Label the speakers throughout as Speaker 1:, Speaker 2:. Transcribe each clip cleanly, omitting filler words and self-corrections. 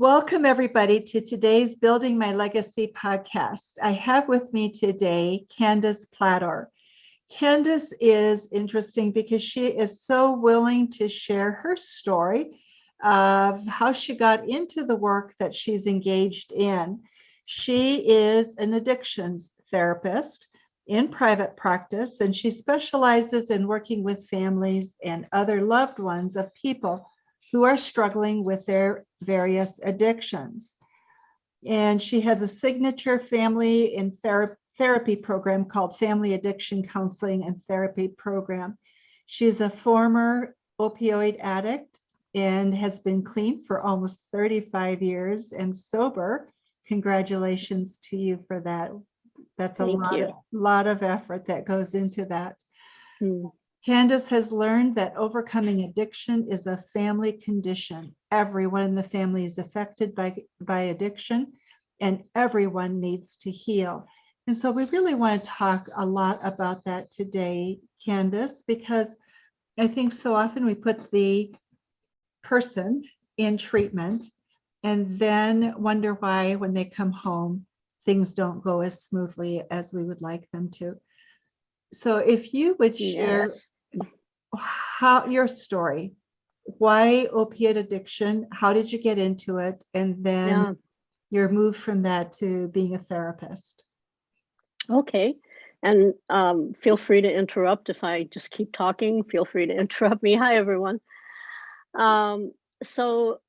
Speaker 1: Welcome, everybody, to today's Building My Legacy podcast. I have with me today Candace Plattor. Candace is interesting because she is so willing to share her story of how she got into the work that she's engaged in. She is an addictions therapist in private practice, and she specializes in working with families and other loved ones of people who are struggling with their various addictions. And she has a signature family and therapy program called Family Addiction Counseling and Therapy Program. She's a former opioid addict and has been clean for almost 35 years and sober. Congratulations to you for that. That's a lot of effort that goes into that. Candace has learned that overcoming addiction is a family condition. Everyone in the family is affected by addiction, and everyone needs to heal. And so we really want to talk a lot about that today, Candace, because I think so often we put the person in treatment and then wonder why, when they come home, things don't go as smoothly as we would like them to. So if you would share how your story, why opiate addiction, how did you get into it, and then your move from that to being a therapist.
Speaker 2: Okay. And feel free to interrupt if I just keep talking. Feel free to interrupt me. Hi, everyone. So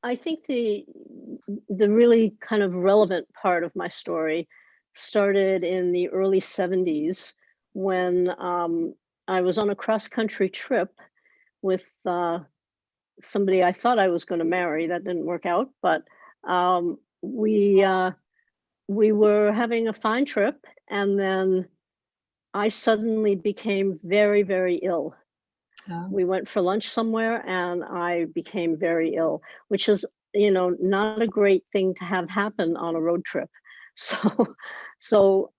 Speaker 2: I think the really kind of relevant part of my story started in the early 70s when I was on a cross-country trip with somebody I thought I was going to marry. That didn't work out, but we were having a fine trip, and then I suddenly became very, very ill. We went for lunch somewhere, and I became very ill, which is, not a great thing to have happen on a road trip. So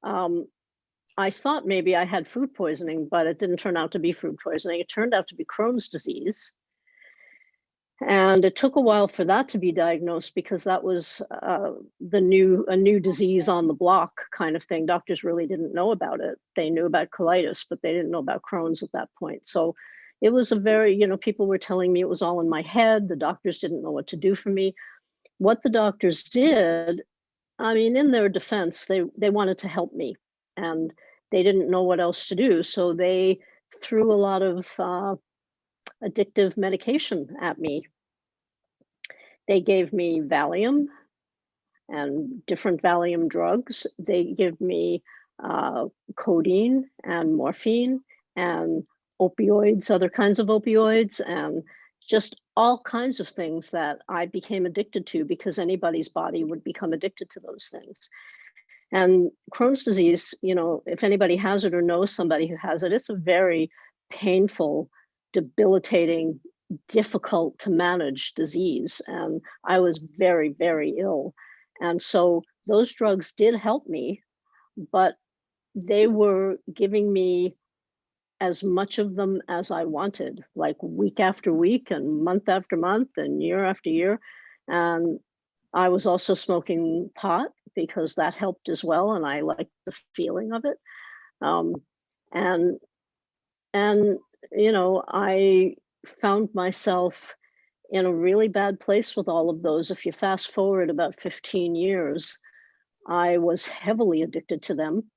Speaker 2: I thought maybe I had food poisoning, but it didn't turn out to be food poisoning. It turned out to be Crohn's disease. And it took a while for that to be diagnosed because that was a new disease on the block kind of thing. Doctors really didn't know about it. They knew about colitis, but they didn't know about Crohn's at that point. So it was a very, people were telling me it was all in my head. The doctors didn't know what to do for me. What the doctors did, in their defense, they wanted to help me, and they didn't know what else to do. So they threw a lot of addictive medication at me. They gave me Valium and different Valium drugs. They gave me codeine and morphine and opioids, other kinds of opioids, and just all kinds of things that I became addicted to, because anybody's body would become addicted to those things. And Crohn's disease, if anybody has it or knows somebody who has it, it's a very painful, debilitating, difficult to manage disease. And I was very, very ill. And so those drugs did help me, but they were giving me as much of them as I wanted, like week after week and month after month and year after year. And I was also smoking pot because that helped as well, and I liked the feeling of it. And I found myself in a really bad place with all of those. If you fast forward about 15 years, I was heavily addicted to them.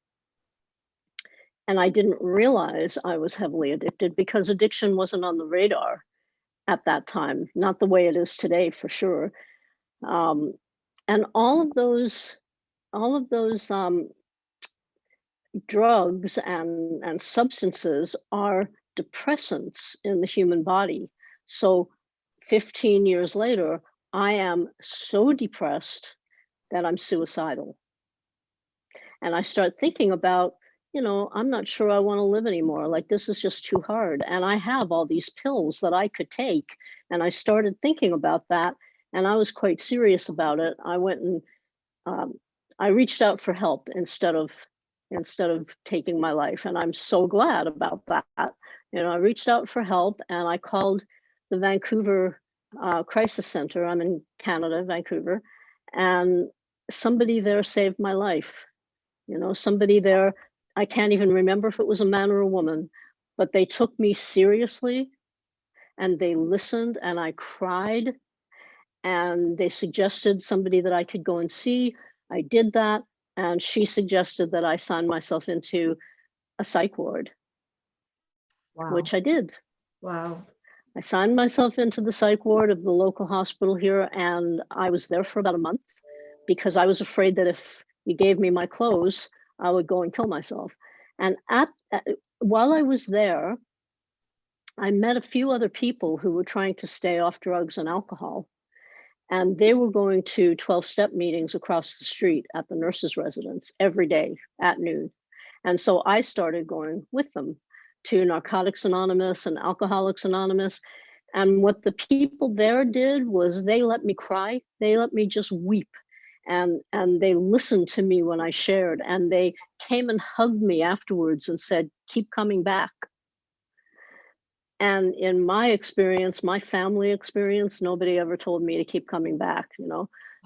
Speaker 2: And I didn't realize I was heavily addicted because addiction wasn't on the radar at that time, not the way it is today, for sure. And all of those drugs and substances are depressants in the human body. So 15 years later, I am so depressed that I'm suicidal. And I start thinking about, I'm not sure I want to live anymore. Like, this is just too hard. And I have all these pills that I could take. And I started thinking about that. And I was quite serious about it. I went and I reached out for help instead of taking my life. And I'm so glad about that. I reached out for help, and I called the Vancouver crisis center. I'm in Canada, Vancouver, and somebody there saved my life. Somebody there, I can't even remember if it was a man or a woman, but they took me seriously and they listened and I cried and they suggested somebody that I could go and see. I did that, and she suggested that I sign myself into a psych ward,
Speaker 1: Wow.
Speaker 2: which I did.
Speaker 1: Wow.
Speaker 2: I signed myself into the psych ward of the local hospital here, and I was there for about a month because I was afraid that if you gave me my clothes, I would go and kill myself. And while I was there, I met a few other people who were trying to stay off drugs and alcohol. And they were going to 12-step meetings across the street at the nurses' residence every day at noon. And so I started going with them to Narcotics Anonymous and Alcoholics Anonymous. And what the people there did was they let me cry. They let me just weep. And they listened to me when I shared, and they came and hugged me afterwards and said, "Keep coming back." And in my experience, my family experience, nobody ever told me to keep coming back.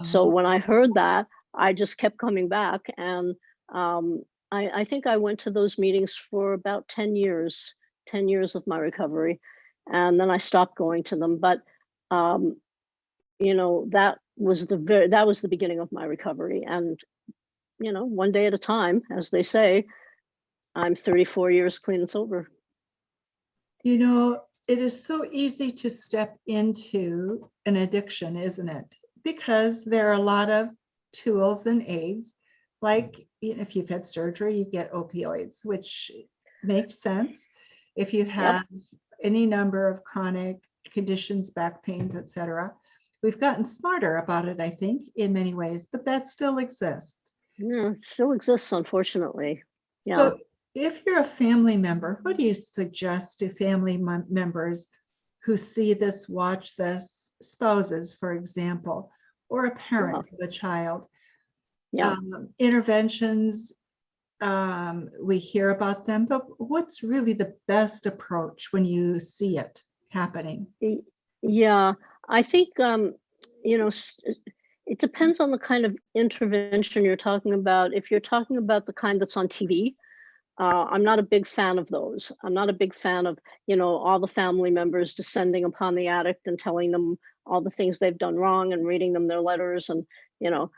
Speaker 2: So
Speaker 1: Oh,
Speaker 2: when I heard that, I just kept coming back. And I think I went to those meetings for about 10 years, 10 years of my recovery. And then I stopped going to them. But, that was the beginning of my recovery. And, one day at a time, as they say, I'm 34 years clean and sober.
Speaker 1: it is so easy to step into an addiction, isn't it? Because there are a lot of tools and aids, like if you've had surgery, you get opioids, which makes sense. If you
Speaker 2: Yep.
Speaker 1: have any number of chronic conditions, back pains, etc., we've gotten smarter about it, I think, in many ways, but that still exists.
Speaker 2: Yeah, it still exists, unfortunately. Yeah.
Speaker 1: So, if you're a family member, what do you suggest to family members who see this, watch this, spouses, for example, or a
Speaker 2: Yeah.
Speaker 1: parent of a child?
Speaker 2: Yeah.
Speaker 1: Interventions, we hear about them, but what's really the best approach when you see it happening?
Speaker 2: Yeah. I think, it depends on the kind of intervention you're talking about. If you're talking about the kind that's on TV, I'm not a big fan of those. I'm not a big fan of, all the family members descending upon the addict and telling them all the things they've done wrong and reading them their letters. And, you know,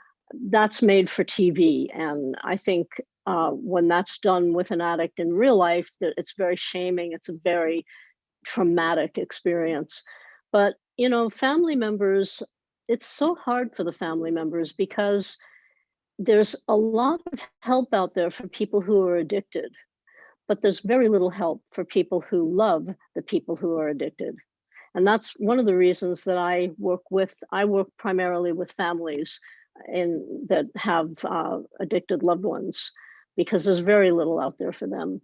Speaker 2: that's made for TV. And I think when that's done with an addict in real life, that it's very shaming. It's a very traumatic experience. But, family members, it's so hard for the family members because there's a lot of help out there for people who are addicted, but there's very little help for people who love the people who are addicted. And that's one of the reasons that I work primarily with families that have addicted loved ones, because there's very little out there for them.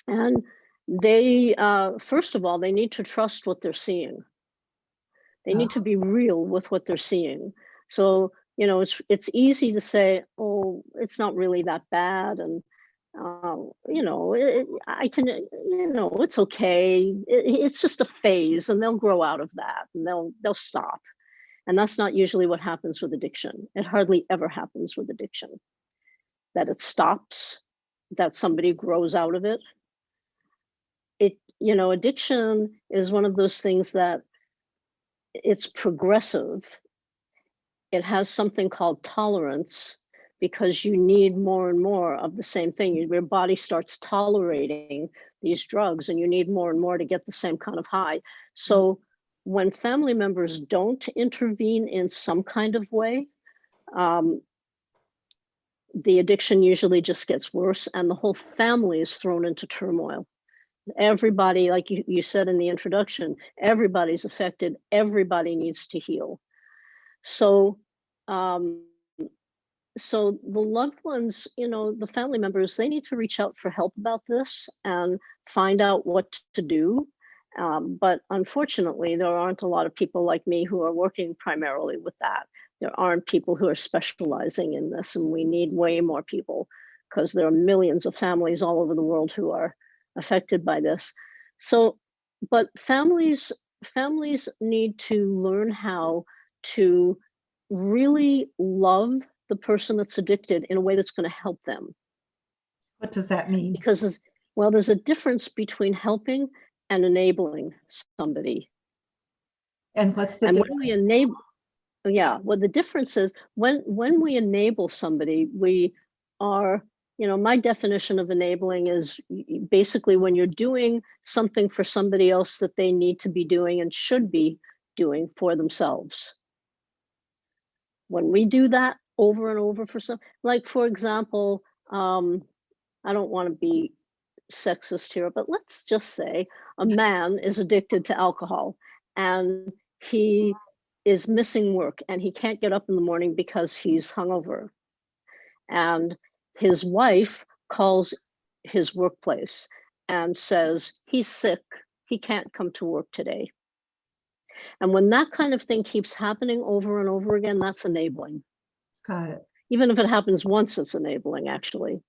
Speaker 2: And they, first of all, they need to trust what they're seeing. They
Speaker 1: Uh,
Speaker 2: need to be real with what they're seeing. So, it's easy to say, "Oh, it's not really that bad," and I can, it's okay. It's just a phase, and they'll grow out of that, and they'll stop. And that's not usually what happens with addiction. It hardly ever happens with addiction that it stops, that somebody grows out of it. Addiction is one of those things that it's progressive. It has something called tolerance because you need more and more of the same thing. Your body starts tolerating these drugs and you need more and more to get the same kind of high. So when family members don't intervene in some kind of way, um, the addiction usually just gets worse and the whole family is thrown into turmoil. Everybody, like you said in the introduction, everybody's affected. Everybody needs to heal. So, um, so the loved ones, the family members, they need to reach out for help about this and find out what to do. But unfortunately, there aren't a lot of people like me who are working primarily with that. There aren't people who are specializing in this, and we need way more people because there are millions of families all over the world who are affected by this. So, but families families need to learn how to really love the person that's addicted in a way that's going to help them.
Speaker 1: What does that mean?
Speaker 2: Because there's a difference between helping and enabling somebody.
Speaker 1: And what's the
Speaker 2: And
Speaker 1: difference?
Speaker 2: when we enable, yeah, well, the difference is when we enable somebody, we are, my definition of enabling is basically when you're doing something for somebody else that they need to be doing and should be doing for themselves. When we do that over and over for like, for example, I don't want to be sexist here, but let's just say a man is addicted to alcohol and he is missing work and he can't get up in the morning because he's hungover. And his wife calls his workplace and says, he's sick, he can't come to work today. And when that kind of thing keeps happening over and over again, that's enabling.
Speaker 1: Got it.
Speaker 2: Even if it happens once, it's enabling, actually.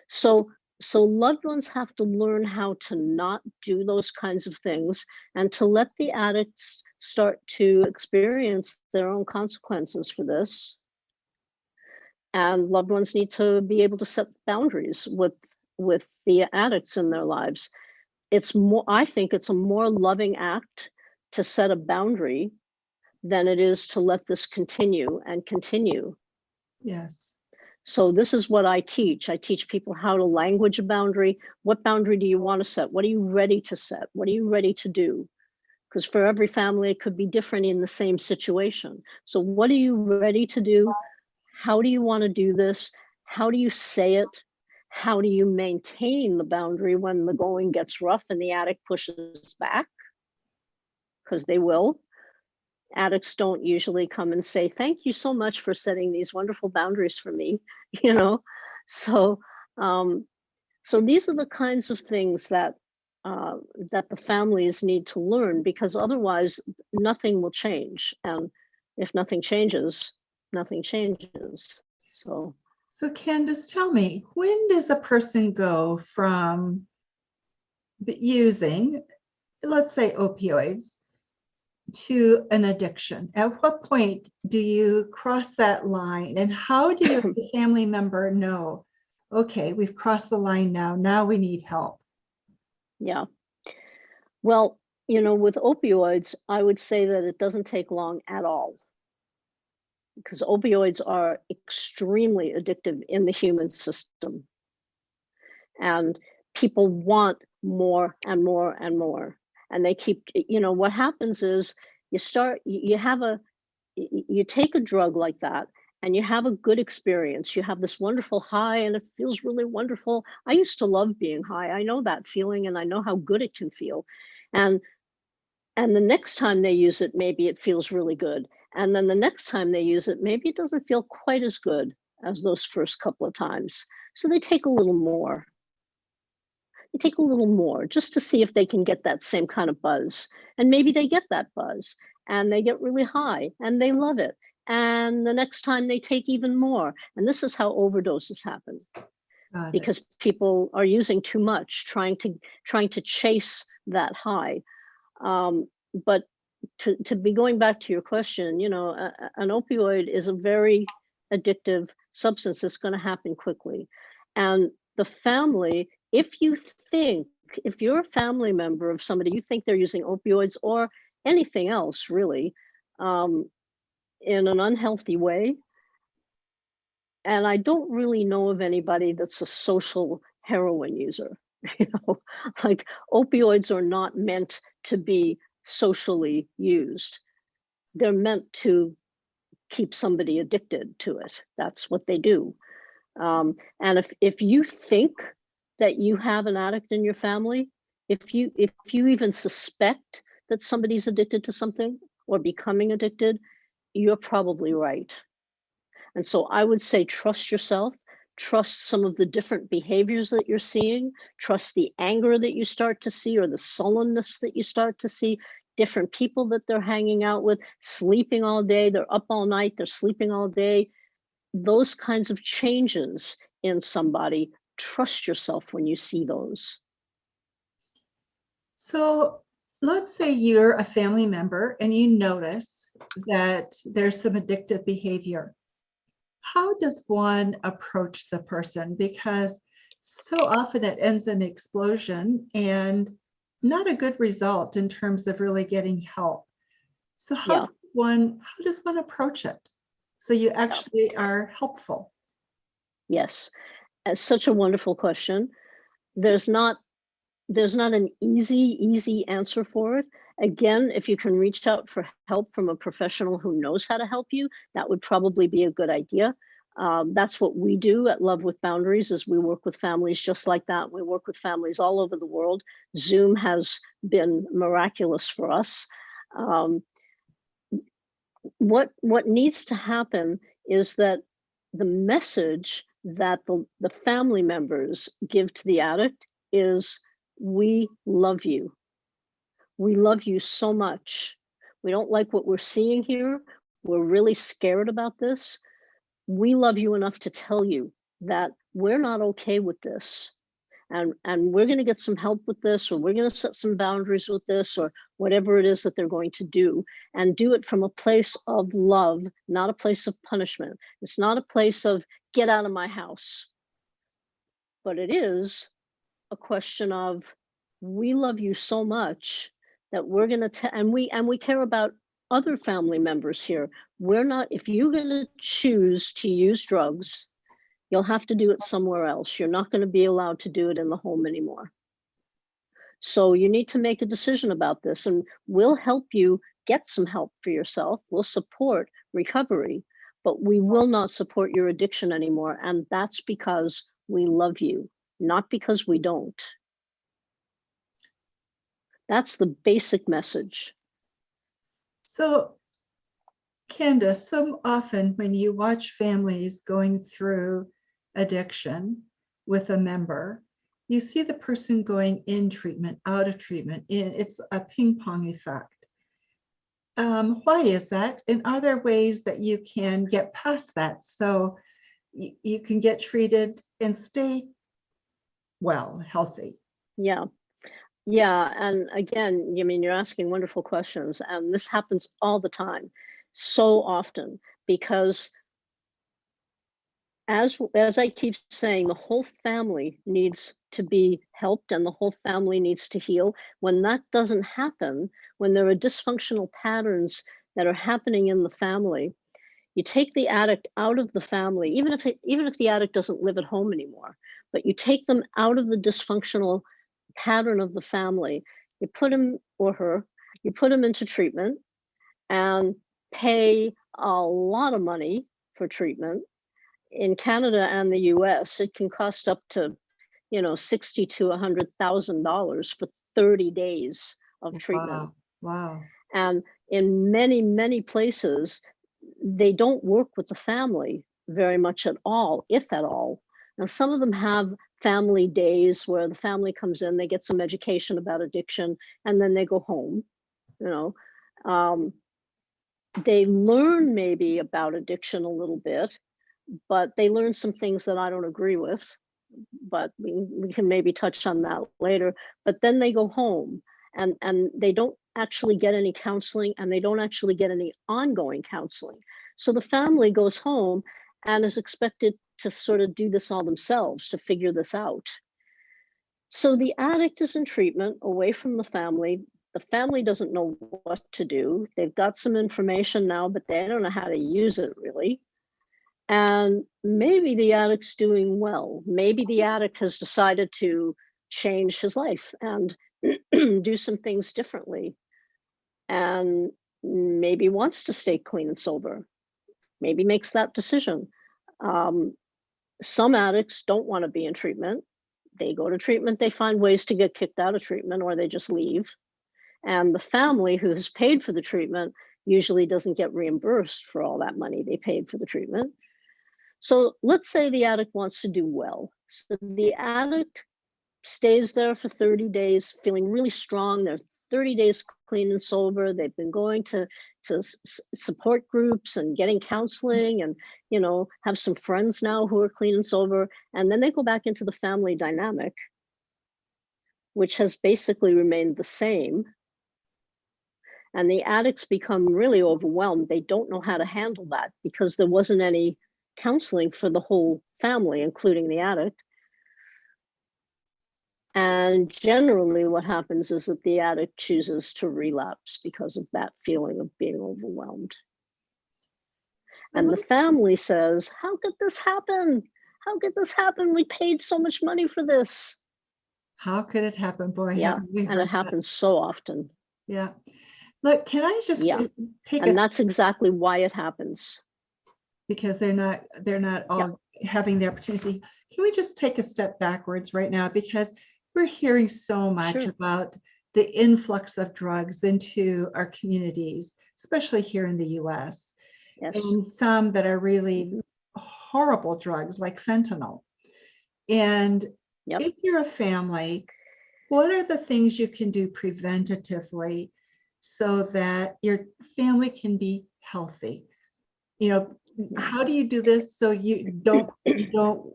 Speaker 2: So loved ones have to learn how to not do those kinds of things and to let the addicts start to experience their own consequences for this. And loved ones need to be able to set boundaries with the addicts in their lives. I think it's a more loving act to set a boundary than it is to let this continue and continue.
Speaker 1: Yes.
Speaker 2: So this is what I teach. I teach people how to language a boundary. What boundary do you want to set? What are you ready to set? What are you ready to do? Because for every family, it could be different in the same situation. So what are you ready to do? How do you want to do this? How do you say it? How do you maintain the boundary when the going gets rough and the addict pushes back? Because they will. Addicts don't usually come and say, thank you so much for setting these wonderful boundaries for me, So, so these are the kinds of things that the families need to learn, because otherwise nothing will change. And if nothing changes, nothing changes. So
Speaker 1: Candace, tell me, when does a person go from using, let's say, opioids to an addiction? At what point do you cross that line? And how do you, the family member, know, okay, we've crossed the line now we need help?
Speaker 2: Yeah. Well, with opioids, I would say that it doesn't take long at all, because opioids are extremely addictive in the human system. And people want more and more and more. And they keep, what happens is you take a drug like that and you have a good experience. You have this wonderful high and it feels really wonderful. I used to love being high. I know that feeling and I know how good it can feel. And the next time they use it, maybe it feels really good. And then the next time they use it, maybe it doesn't feel quite as good as those first couple of times. So they take a little more. They take a little more just to see if they can get that same kind of buzz. And maybe they get that buzz and they get really high and they love it. And the next time they take even more. And this is how overdoses happen. Because people are using too much, trying to chase that high. But to be going back to your question, an opioid is a very addictive substance. It's going to happen quickly. And the family, if you're a family member of somebody, you think they're using opioids or anything else really, in an unhealthy way, and I don't really know of anybody that's a social heroin user. Like opioids are not meant to be socially used. They're meant to keep somebody addicted to it. That's what they do. And if you think that you have an addict in your family, if you even suspect that somebody's addicted to something or becoming addicted, you're probably right. And so I would say trust yourself, trust some of the different behaviors that you're seeing, trust the anger that you start to see or the sullenness that you start to see, different people that they're hanging out with, sleeping all day, they're up all night, they're sleeping all day. Those kinds of changes in somebody, trust yourself when you see those.
Speaker 1: So let's say you're a family member and you notice that there's some addictive behavior. How does one approach the person? Because so often it ends in explosion and not a good result in terms of really getting help. So
Speaker 2: Yeah,
Speaker 1: how does one approach it so you
Speaker 2: yeah,
Speaker 1: actually are helpful?
Speaker 2: yes. Such a wonderful question. There's not there's not an easy answer for it. Again, if you can reach out for help from a professional who knows how to help you, that would probably be a good idea. That's what we do at Love with Boundaries is we work with families just like that. We work with families all over the world. Zoom has been miraculous for us. Um, what needs to happen is that the message that the family members give to the addict is, we love you. We love you so much. We don't like what we're seeing here. We're really scared about this. We love you enough to tell you that we're not okay with this. And we're going to get some help with this, or we're going to set some boundaries with this, or whatever it is that they're going to do, and do it from a place of love, not a place of punishment. It's not a place of get out of my house, but it is a question of, we love you so much that we're going to and we care about other family members here. We're not, if you're going to choose to use drugs, you'll have to do it somewhere else. You're not going to be allowed to do it in the home anymore. So you need to make a decision about this, and we'll help you get some help for yourself. We'll support recovery, but we will not support your addiction anymore. And that's because we love you, not because we don't. That's the basic message.
Speaker 1: So, Candace, so often when you watch families going through addiction with a member, you see the person going in treatment, out of treatment. It's a ping pong effect. Why is that? And are there ways that you can get past that so you can get treated and stay well, healthy?
Speaker 2: Yeah. Yeah. And again, I mean, you're asking wonderful questions, and this happens all the time, so often, because as I keep saying, the whole family needs to be helped and the whole family needs to heal. When that doesn't happen, when there are dysfunctional patterns that are happening in the family, you take the addict out of the family, even if the addict doesn't live at home anymore, but you take them out of the dysfunctional pattern of the family. You put him or her, you put him into treatment and pay a lot of money for treatment. In Canada and the US, it can cost up to, 60 to $100,000 for 30 days of treatment.
Speaker 1: Wow. Wow.
Speaker 2: And in many, many places, they don't work with the family very much at all, if at all. Now, some of them have family days where the family comes in, they get some education about addiction, and then they go home. You know, um, they learn maybe about addiction a little bit, but they learn some things that I don't agree with. But we can maybe touch on that later. But then they go home, and they don't actually get any counseling, and they don't actually get any ongoing counseling. So the family goes home and is expected to sort of do this all themselves, to figure this out. So the addict is in treatment away from the family. The family doesn't know what to do. They've got some information now, but they don't know how to use it really. And maybe the addict's doing well. Maybe the addict has decided to change his life and do some things differently, and maybe wants to stay clean and sober. Maybe makes that decision. Um, some addicts don't want to be in treatment. They go to treatment, they find ways to get kicked out of treatment, or they just leave. And the family who has paid for the treatment usually doesn't get reimbursed for all that money they paid for the treatment. So let's say the addict wants to do well. So the addict stays there for 30 days, feeling really strong. They're 30 days clean and sober. They've been going to support groups and getting counseling, and have some friends now who are clean and sober. And then they go back into the family dynamic, which has basically remained the same. And the addicts become really overwhelmed. They don't know how to handle that because there wasn't any counseling for the whole family, including the addict. And generally what happens is that the addict chooses to relapse because of that feeling of being overwhelmed.
Speaker 1: So
Speaker 2: And the
Speaker 1: let me-
Speaker 2: family says, how could this happen? How could this happen? We paid so much money for this.
Speaker 1: How could it happen? Boy,
Speaker 2: Yeah,
Speaker 1: haven't we
Speaker 2: and
Speaker 1: heard
Speaker 2: it
Speaker 1: that?
Speaker 2: happens so often.
Speaker 1: Yeah. Look, can I just
Speaker 2: Yeah,
Speaker 1: take
Speaker 2: and
Speaker 1: a,
Speaker 2: that's exactly why it happens.
Speaker 1: because they're not
Speaker 2: Yeah,
Speaker 1: all having the opportunity. Can we just take a step backwards right now? Because we're hearing so much
Speaker 2: sure.
Speaker 1: about the influx of drugs into our communities, especially here in the US,
Speaker 2: Yes.
Speaker 1: and some that are really
Speaker 2: Mhm.
Speaker 1: horrible drugs like fentanyl. And
Speaker 2: Yep.
Speaker 1: if you're a family, what are the things you can do preventatively so that your family can be healthy? You know,
Speaker 2: Yeah.
Speaker 1: how do you do this so you don't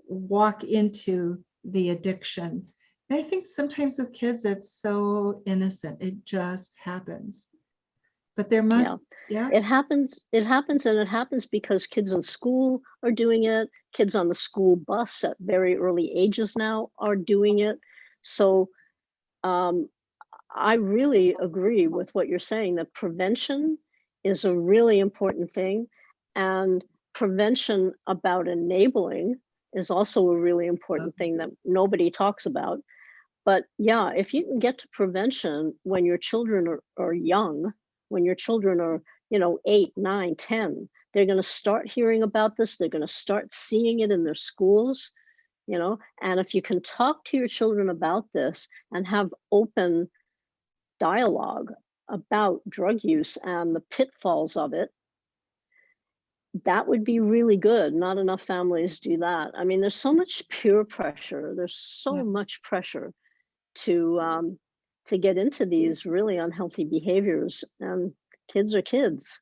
Speaker 1: walk into the addiction? And I think sometimes with kids, it's so innocent. It just happens. But there
Speaker 2: Yeah.
Speaker 1: must, yeah,
Speaker 2: And it happens because kids in school are doing it. Kids on the school bus at very early ages now are doing it. So um, I really agree with what you're saying, that prevention is a really important thing. And prevention about enabling is also a really important thing that nobody talks about. But yeah, if you can get to prevention when your children are young, when your children are, 8, 9, 10, they're going to start hearing about this. They're going to start seeing it in their schools, and if you can talk to your children about this and have open dialogue about drug use and the pitfalls of it, that would be really good. Not enough families do that. I mean, there's so much peer pressure. There's so
Speaker 1: yeah.
Speaker 2: much pressure to um, to get into these really unhealthy behaviors, and kids are kids.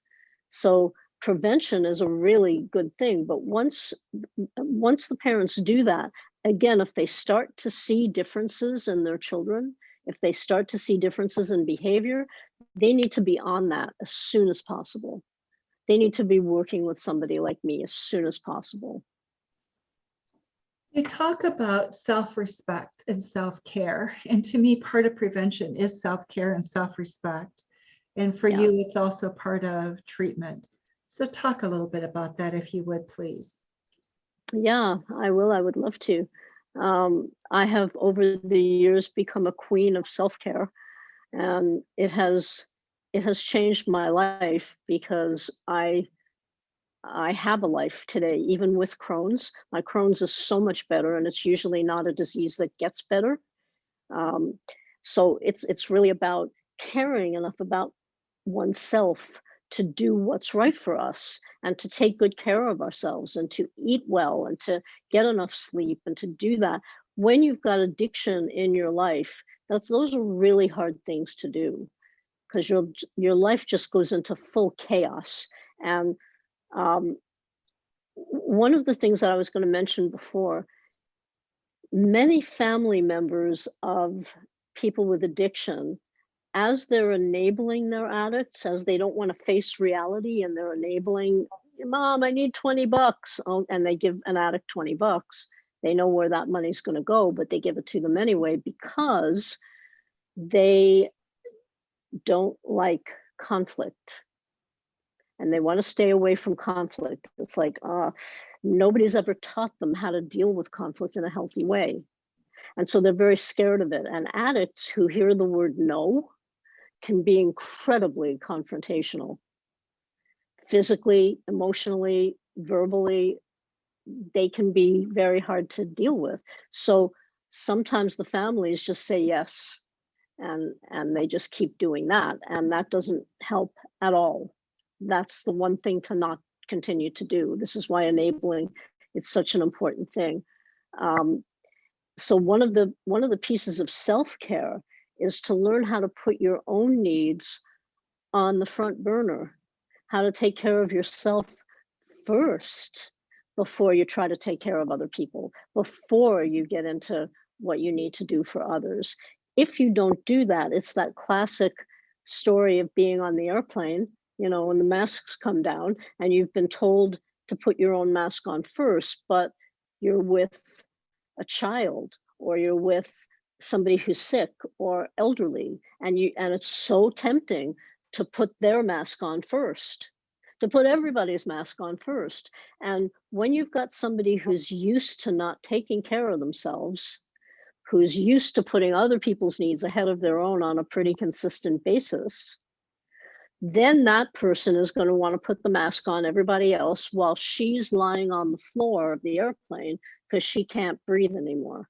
Speaker 2: So prevention is a really good thing. But once the parents do that, again, if they start to see differences in their children, if they start to see differences in behavior, they need to be on that as soon as possible. They need to be working with somebody like me as soon as possible.
Speaker 1: You talk about self-respect and self-care. And to me, part of prevention is self-care and self-respect. And for
Speaker 2: Yeah.
Speaker 1: you, it's also part of treatment. So talk a little bit about that, if you would, please.
Speaker 2: Yeah, I will. I would love to. I have over the years become a queen of self-care, and it has changed my life because I have a life today, even with Crohn's. My Crohn's is so much better, and it's usually not a disease that gets better. Um, so it's really about caring enough about oneself to do what's right for us and to take good care of ourselves and to eat well and to get enough sleep and to do that. When you've got addiction in your life, those are really hard things to do because your life just goes into full chaos. And um, one of the things that I was going to mention before, many family members of people with addiction, as they're enabling their addicts, as they don't want to face reality and they're enabling, Mom, I need 20 bucks. Oh, and they give an addict 20 bucks. They know where that money's going to go, but they give it to them anyway because they don't like conflict and they want to stay away from conflict. It's like, nobody's ever taught them how to deal with conflict in a healthy way. And so they're very scared of it. And addicts who hear the word no can be incredibly confrontational, physically, emotionally, verbally. They can be very hard to deal with. So sometimes the families just say yes, and they just keep doing that, and that doesn't help at all. That's the one thing to not continue to do. This is why enabling is such an important thing. Um, so one of the pieces of self-care is to learn how to put your own needs on the front burner, how to take care of yourself first before you try to take care of other people, before you get into what you need to do for others. If you don't do that, it's that classic story of being on the airplane, when the masks come down and you've been told to put your own mask on first, but you're with a child or you're with somebody who's sick or elderly, and it's so tempting to put their mask on first, to put everybody's mask on first. And when you've got somebody who's used to not taking care of themselves, who's used to putting other people's needs ahead of their own on a pretty consistent basis, then that person is going to want to put the mask on everybody else while she's lying on the floor of the airplane because she can't breathe anymore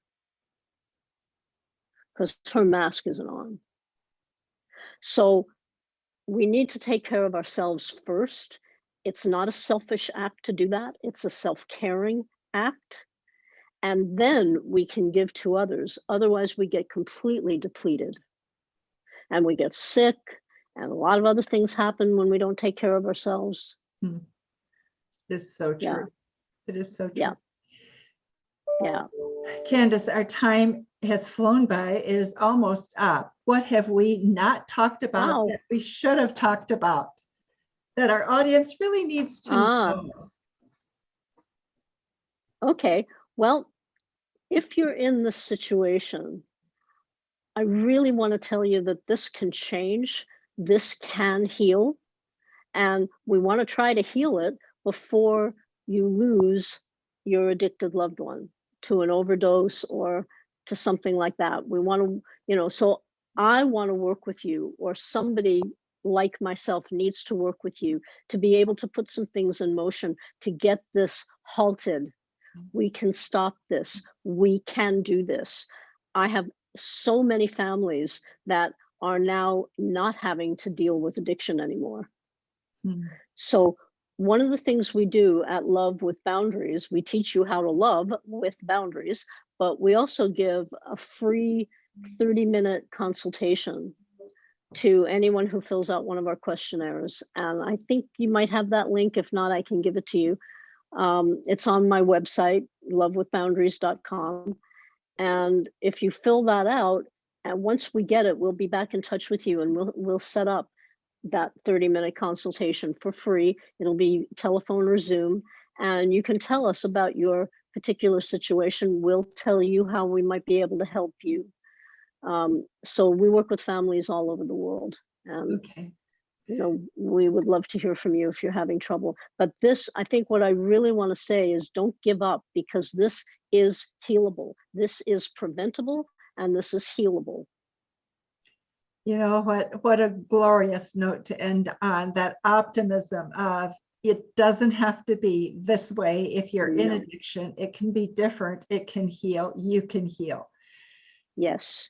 Speaker 2: because her mask isn't on. So we need to take care of ourselves first. It's not a selfish act to do that. It's a self-caring act. And then we can give to others. Otherwise, we get completely depleted and we get sick, and a lot of other things happen when we don't take care of ourselves.
Speaker 1: It is so true.
Speaker 2: Yeah.
Speaker 1: It is so true.
Speaker 2: Yeah. Yeah.
Speaker 1: Candace, our time has flown by. It is almost up. What have we not talked about that we should have talked about, that our audience really needs to know?
Speaker 2: Okay. Well, if you're in this situation, I really want to tell you that this can change. This can heal. And we want to try to heal it before you lose your addicted loved one to an overdose or to something like that. We want to, so I want to work with you, or somebody like myself needs to work with you to be able to put some things in motion to get this halted. We can stop this. We can do this. I have so many families that are now not having to deal with addiction anymore. So one of the things we do at Love with Boundaries, we teach you how to love with boundaries, but we also give a free 30-minute consultation to anyone who fills out one of our questionnaires. And I think you might have that link. If not, I can give it to you. It's on my website, lovewithboundaries.com. And if you fill that out, and once we get it, we'll be back in touch with you, and we'll set up that 30-minute consultation for free. It'll be telephone or Zoom, and you can tell us about your particular situation. We'll tell you how we might be able to help you. So we work with families all over the world.
Speaker 1: Okay.
Speaker 2: We would love to hear from you if you're having trouble. But this, I think what I really want to say is don't give up, because this is healable. This is preventable, and this is healable.
Speaker 1: You know what a glorious note to end on, that optimism of it doesn't have to be this way. If you're in addiction, it can be different. It can heal. You can heal.
Speaker 2: Yes.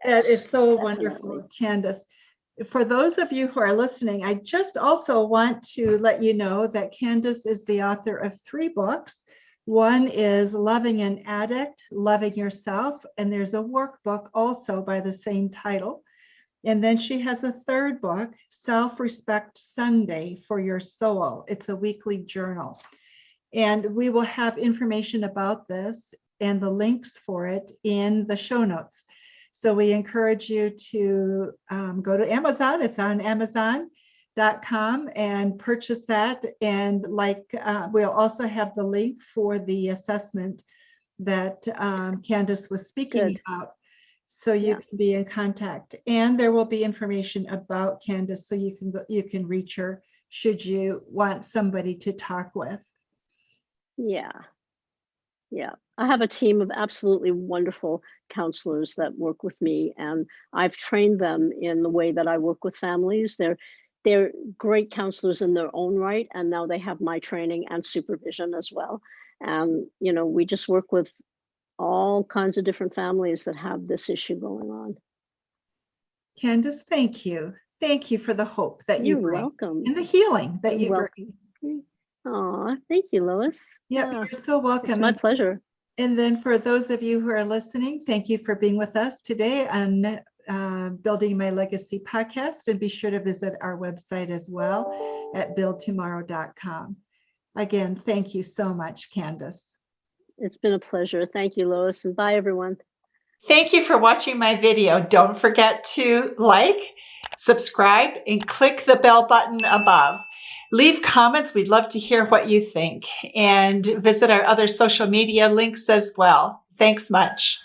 Speaker 1: It's so
Speaker 2: Definitely.
Speaker 1: wonderful, Candace. For those of you who are listening, I just also want to let you know that Candace is the author of 3 books. One is Loving an Addict, Loving Yourself, and there's a workbook also by the same title. And then she has a 3rd book, Self-Respect Sunday for Your Soul. It's a weekly journal. And we will have information about this and the links for it in the show notes. So we encourage you to go to Amazon. It's on Amazon.com and purchase that. And we'll also have the link for the assessment that Candace was speaking about. So you can be in contact, and there will be information about Candace, so you can reach her should you want somebody to talk with. Yeah.
Speaker 2: I have a team of absolutely wonderful counselors that work with me, and I've trained them in the way that I work with families. They're great counselors in their own right, and now they have my training and supervision as well. And we just work with all kinds of different families that have this issue going on.
Speaker 1: Candace, thank you. Thank you for the hope that you bring.
Speaker 2: You're welcome.
Speaker 1: And the healing that you bring.
Speaker 2: Oh, thank you, Lois.
Speaker 1: Yep, you're so welcome.
Speaker 2: It's my pleasure.
Speaker 1: And then for those of you who are listening, thank you for being with us today on Building My Legacy podcast. And be sure to visit our website as well at buildtomorrow.com. Again, thank you so much, Candace.
Speaker 2: It's been a pleasure. Thank you, Lois, and bye, everyone.
Speaker 3: Thank you for watching my video. Don't forget to like Subscribe and click the bell button above. Leave comments. We'd love to hear what you think. And visit our other social media links as well. Thanks much.